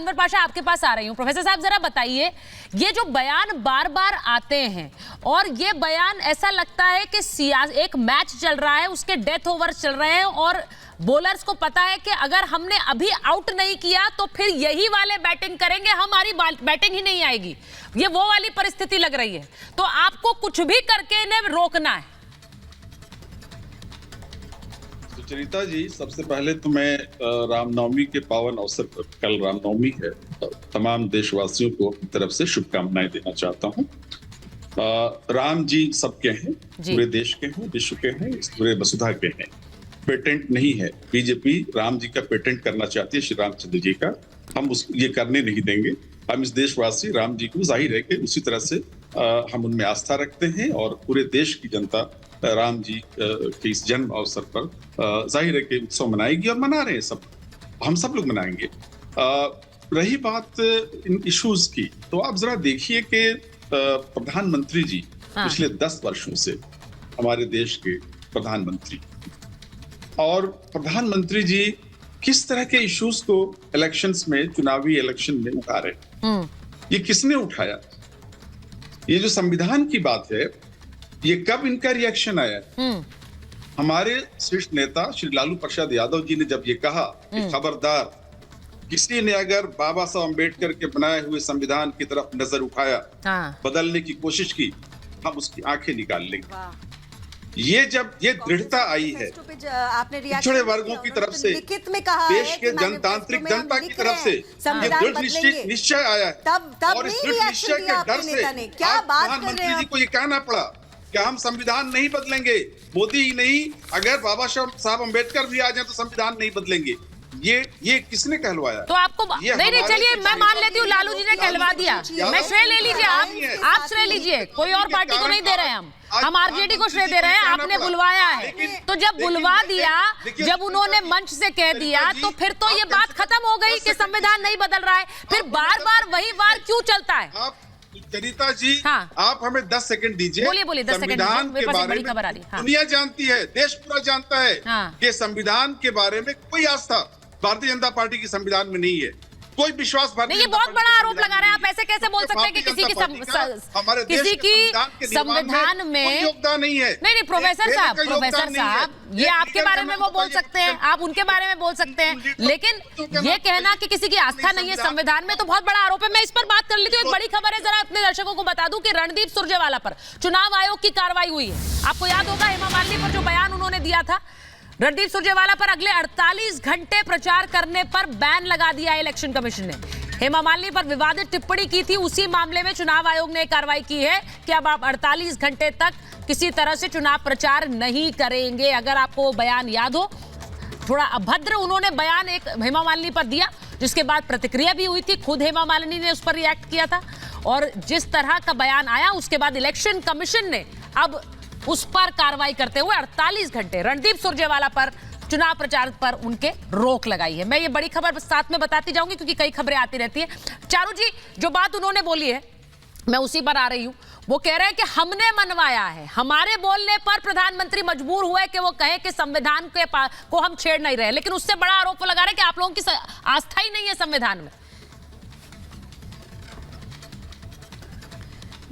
अनवर पाशा आपके पास आ रही हूं। प्रोफेसर साहब जरा बताइए, ये जो बयान बार बार आते हैं और ये बयान ऐसा लगता है कि एक मैच चल रहा है, उसके डेथ ओवर्स चल रहे हैं और बॉलर्स को पता है कि अगर हमने अभी आउट नहीं किया तो फिर यही वाले बैटिंग करेंगे, हमारी बैटिंग ही नहीं आएगी। ये वो वाली परिस्थिति लग रही है, तो आपको कुछ भी करके इन्हें रोकना है। सुचरिता जी, सबसे पहले तो मैं रामनवमी के पावन अवसर पर, कल रामनवमी है, तमाम देशवासियों को अपनी तरफ से शुभकामनाएं देना चाहता हूं। राम जी सबके हैं, पूरे देश के हैं, विश्व के हैं, इस पूरे वसुधा के हैं। पेटेंट नहीं है। बीजेपी राम जी का पेटेंट करना चाहती है, श्री रामचंद्र जी का। हम ये करने नहीं देंगे। हम इस देशवासी राम जी को जाहिर है कि उसी तरह से हम उनमें आस्था रखते हैं और पूरे देश की जनता राम जी के इस जन्म अवसर पर जाहिर है कि उत्सव मनाएगी और मना रहे हैं सब, हम सब लोग मनाएंगे। रही बात इन इश्यूज की, तो आप जरा देखिए कि प्रधानमंत्री जी पिछले 10 वर्षों से हमारे देश के प्रधानमंत्री, और प्रधानमंत्री जी किस तरह के इश्यूज को इलेक्शंस में, चुनावी इलेक्शन में उठा रहे। ये किसने उठाया? ये जो संविधान की बात है, ये कब इनका रिएक्शन आया? हमारे शीर्ष नेता श्री लालू प्रसाद यादव जी ने जब ये कहा कि खबरदार, किसी ने अगर बाबा साहब अम्बेडकर के बनाए हुए संविधान की तरफ नजर उठाया, बदलने की कोशिश की, हम उसकी आंखें निकाल लेंगे। ये जब ये दृढ़ता आई है पिछड़े वर्गों की तरफ से, देश के जनतांत्रिक जनता की तरफ से ये दृढ़ निश्चय आया है, और इस दृढ़ निश्चय के डर से प्रधानमंत्री जी को ये कहना पड़ा कि हम संविधान नहीं बदलेंगे। मोदी ही नहीं, अगर बाबा साहब अम्बेडकर भी आ जाए तो संविधान नहीं बदलेंगे। ये किसने कहलवाया? तो आपको नहीं, चलिए मैं मान लेती हूँ लालू जी ने कहलवा दिया, मैं श्रेय ले लीजिए, आप श्रेय लीजिए, कोई और पार्टी को नहीं दे रहे हम आरजेडी को श्रेय दे रहे हैं। आपने बुलवाया है, तो जब बुलवा दिया, जब उन्होंने मंच से कह दिया, तो फिर तो ये बात खत्म हो गई कि संविधान नहीं बदल रहा है। फिर बार बार वही वार क्यों चलता है? चरिता जी, आप हमें 10 सेकंड दीजिए। बोलिए 10 सेकंड। संविधान के बारे में दुनिया जानती है, देश पूरा जानता है कि संविधान के बारे में कोई आस्था भारतीय जनता पार्टी की संविधान में नहीं है, कोई विश्वास भारतीय। ये बहुत बड़ा आरोप लगा रहे हैं आप। ऐसे कैसे बोल सकते हैं कि किसी की संविधान में योगदान नहीं है? नहीं, प्रोफेसर साहब, ये आपके बारे में वो बोल सकते हैं, आप उनके बारे में बोल सकते हैं, लेकिन ये कहना कि किसी की आस्था नहीं है संविधान में तो बहुत बड़ा आरोप है। मैं इस पर बात कर लेती हूँ। एक बड़ी खबर है, जरा अपने दर्शकों को बता दूं कि रणदीप सुरजेवाला पर चुनाव आयोग की कार्रवाई हुई है। आपको याद होगा हेमा मालिनी पर जो बयान उन्होंने दिया था, रणदीप सुरजेवाला पर अगले 48 घंटे प्रचार करने पर बैन लगा दिया इलेक्शन कमीशन ने। हेमा मालिनी पर विवादित टिप्पणी की थी, उसी मामले में चुनाव आयोग ने कार्रवाई की है कि अब आप 48 घंटे तक किसी तरह से चुनाव प्रचार नहीं करेंगे। अगर आपको बयान याद हो, थोड़ा अभद्र उन्होंने बयान एक हेमा मालिनी पर दिया, जिसके बाद प्रतिक्रिया भी हुई थी, खुद हेमा मालिनी ने उस पर रिएक्ट किया था, और जिस तरह का बयान आया उसके बाद इलेक्शन कमीशन ने अब उस पर कार्रवाई करते हुए 48 घंटे रणदीप सुरजेवाला पर चुनाव प्रचार पर उनके रोक लगाई है। मैं ये बड़ी खबर साथ में बताती जाऊंगी क्योंकि कई खबरें आती रहती हैं। चारू जी, जो बात उन्होंने बोली है मैं उसी पर आ रही हूं। वो कह रहे हैं कि हमने मनवाया है, हमारे बोलने पर प्रधानमंत्री मजबूर हुए कि वो कहे कि संविधान को हम छेड़ नहीं रहे, लेकिन उससे बड़ा आरोप वो लगा रहे हैं कि आप लोगों की आस्था ही नहीं है संविधान में।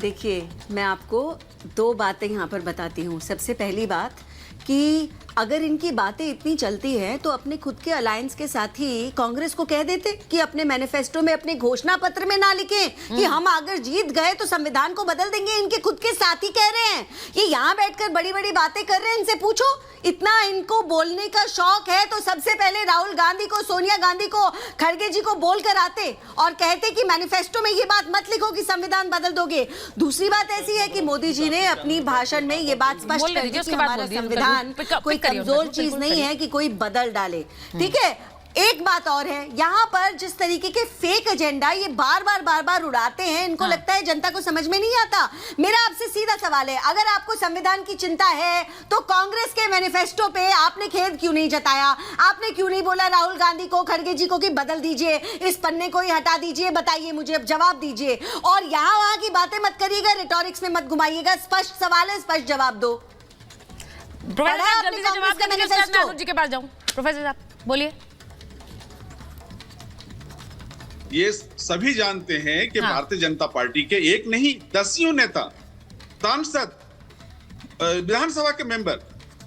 देखिए, मैं आपको 2 बातें यहाँ पर बताती हूँ। सबसे पहली बात कि अगर इनकी बातें इतनी चलती हैं तो अपने खुद के अलायंस के साथ ही कांग्रेस को कह देते कि अपने मैनिफेस्टो में, अपने घोषणा पत्र में ना लिखें कि हम अगर जीत गए तो संविधान को बदल देंगे। इनके खुद के साथी कह रहे हैं, ये यहाँ बैठकर बड़ी बड़ी बातें कर रहे हैं। इनसे पूछो, इतना इनको बोलने का शौक है तो सबसे पहले राहुल गांधी को, सोनिया गांधी को, खड़गे जी को बोल कर आते और कहते कि मैनिफेस्टो में ये बात मत लिखो कि संविधान बदल दोगे। दूसरी बात ऐसी है कि मोदी जी ने अपनी भाषण में ये बात स्पष्ट कर दी कि हमारा संविधान कोई कमजोर चीज नहीं है कि कोई बदल डाले। ठीक है, एक बात और है, यहाँ पर जिस तरीके के फेक एजेंडा ये बार बार उड़ाते हैं, इनको लगता है जनता को समझ में नहीं आता। मेरा आपसे सीधा सवाल है, अगर आपको संविधान की चिंता है तो कांग्रेस के मैनिफेस्टो पे आपने खेद क्यों नहीं जताया? आपने क्यों नहीं बोला राहुल गांधी को, खड़गे जी को कि बदल दीजिए, इस पन्ने को ही हटा दीजिए? बताइए मुझे, अब जवाब दीजिए। और यहाँ वहां की बातें मत करिएगा, रिटॉरिक्स में मत घुमाइएगा। स्पष्ट सवाल है, स्पष्ट जवाब दो। प्रोफेसर जी के पास जाऊं। प्रोफेसर साहब बोलिए। ये सभी जानते हैं कि भारतीय जनता पार्टी के एक नहीं दसियों नेता, सांसद, विधानसभा के मेंबर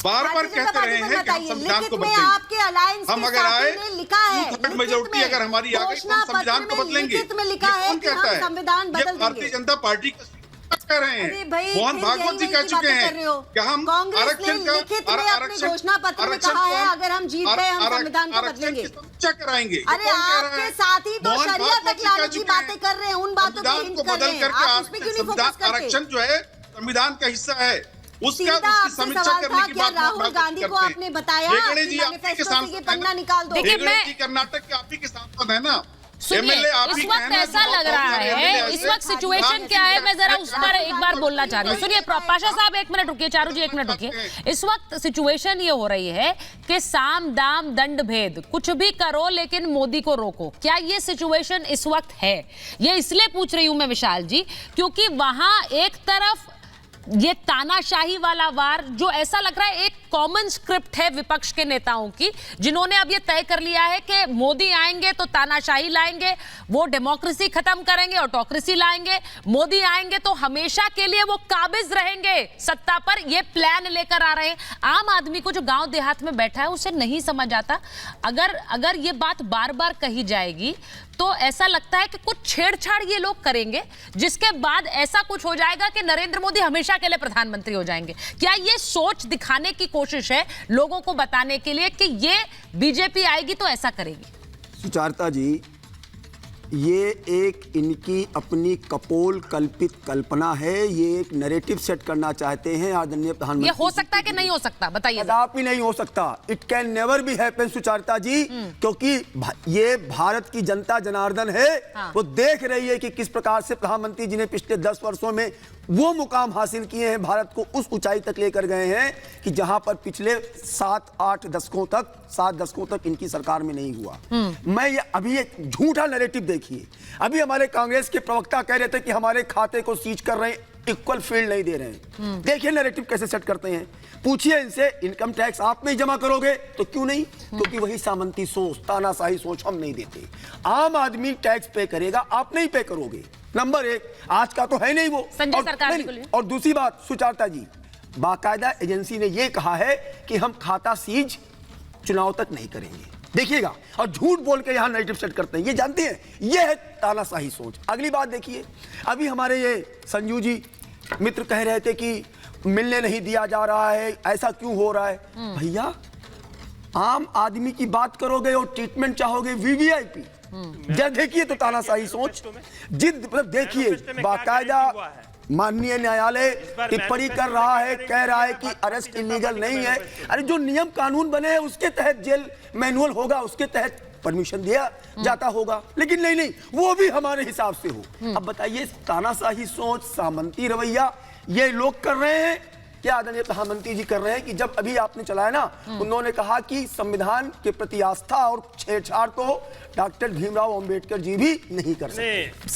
बार बार कहते रहे हैं कि हम संविधान को बदलेंगे। आपके अलायंस हम अगर आए टू मेजोरिटी अगर हमारी आ गई तो हम संविधान को बदलेंगे। कौन कहता है? संविधान ये भारतीय जनता पार्टी कह रहे हैं। मोहन भागवत जी कह चुके हैं कि हम आरक्षण का घोषणा पत्र में कहा है अगर हम जीत गए हम संविधान को बदलेंगे। समीक्षा कराएंगे। अरे आपके साथ ही तो शरिया तक लाने की बातें कर रहे हैं, उन बातों पे हिंट कर रहे हैं। आप उसमें क्यों नहीं फोकस करते? आरक्षण जो है संविधान का हिस्सा है, उसकी समीक्षा करने की बात राहुल गांधी को आपने बताया मैनिफेस्टो से पन्ना निकाल दो। कर्नाटक के आप ही के सांसद है ना। सुनिए, इस वक्त ऐसा लग रहा है, इस वक्त सिचुएशन क्या है, मैं जरा उस पर एक बार बोलना चाह रही हूँ। सुनिए पाशा साहब, एक मिनट रुकिए, चारू जी एक मिनट रुकिए। इस वक्त सिचुएशन ये हो रही है कि साम दाम दंड भेद, कुछ भी करो लेकिन मोदी को रोको। क्या ये सिचुएशन इस वक्त है? ये इसलिए पूछ रही हूं मैं विशाल जी, क्योंकि वहां एक तरफ ये तानाशाही वाला वार, जो ऐसा लग रहा है एक कॉमन स्क्रिप्ट है विपक्ष के नेताओं की, जिन्होंने अब ये तय कर लिया है कि मोदी आएंगे तो तानाशाही लाएंगे, वो डेमोक्रेसी खत्म करेंगे, ऑटोक्रेसी लाएंगे, मोदी आएंगे तो हमेशा के लिए वो काबिज रहेंगे सत्ता पर। ये प्लान लेकर आ रहे हैं। आम आदमी को जो गांव देहात में बैठा है उसे नहीं समझ आता। अगर ये बात बार बार कही जाएगी तो ऐसा लगता है कि कुछ छेड़छाड़ ये लोग करेंगे, जिसके बाद ऐसा कुछ हो जाएगा कि नरेंद्र मोदी हमेशा के लिए प्रधानमंत्री हो जाएंगे। क्या ये सोच दिखाने की कोशिश है लोगों को बताने के लिए कि ये बीजेपी आएगी तो ऐसा करेगी? सुचारता जी, ये एक इनकी अपनी कपोल कल्पित कल्पना है। ये एक नैरेटिव सेट करना चाहते हैं आदरणीय प्रधानमंत्री। ये हो सकता है कि नहीं हो सकता, बताइए। कदापि नहीं हो सकता। It can never be happen सुचारता जी, क्योंकि ये भारत की जनता जनार्दन है। वो देख रही है कि किस प्रकार से प्रधानमंत्री जी ने पिछले 10 वर्षों में वो मुकाम हासिल किए हैं, भारत को उस ऊंचाई तक लेकर गए हैं कि जहां पर पिछले 7 दशकों तक इनकी सरकार में नहीं हुआ। मैं ये अभी एक झूठा नैरेटिव देखिए, अभी हमारे कांग्रेस के प्रवक्ता कह रहे थे कि हमारे खाते को सीज कर रहे हैं, इक्वल फील्ड नहीं दे रहे हैं। देखिए नैरेटिव कैसे सेट करते हैं। पूछिए इनसे, इनकम टैक्स आप नहीं जमा करोगे तो क्यों नहीं? क्योंकि वही सामंती सोच, तानाशाही सोच हम नहीं देते। आम आदमी टैक्स पे करेगा, आप नहीं पे करोगे। नंबर 1, आज का तो है नहीं वो। और दूसरी बात सुचारता जी, बाकायदा एजेंसी ने यह कहा है कि हम खाता सीज चुनाव तक नहीं करेंगे। देखिएगा, और झूठ बोल के यहां नैरेटिव सेट करते हैं। ये जानते हैं, ये है तानाशाही सोच। अगली बात देखिए, अभी हमारे ये संजू जी मित्र कह रहे थे कि मिलने नहीं दिया जा रहा है, ऐसा क्यों हो रहा है? भैया, आम आदमी की बात करोगे और ट्रीटमेंट चाहोगे वीवीआईपी। जब देखिए तो तानाशाही सोच, जिद देखिए, बाकायदा माननीय न्यायालय टिप्पणी कर रहा है, कह रहा है कि अरेस्ट इलीगल नहीं है। अरे जो नियम कानून बने हैं उसके तहत जेल मैनुअल होगा, उसके तहत परमिशन दिया जाता होगा, लेकिन नहीं, वो भी हमारे हिसाब से हो। अब बताइए, तानाशाही सोच, सामंती रवैया ये लोग कर रहे हैं क्या आदरणीय प्रधानमंत्री जी कर रहे हैं? कि जब अभी आपने चलाया ना, उन्होंने कहा कि संविधान के प्रति आस्था और छेड़छाड़ तो डॉक्टर भीमराव अंबेडकर जी भी नहीं कर सकते।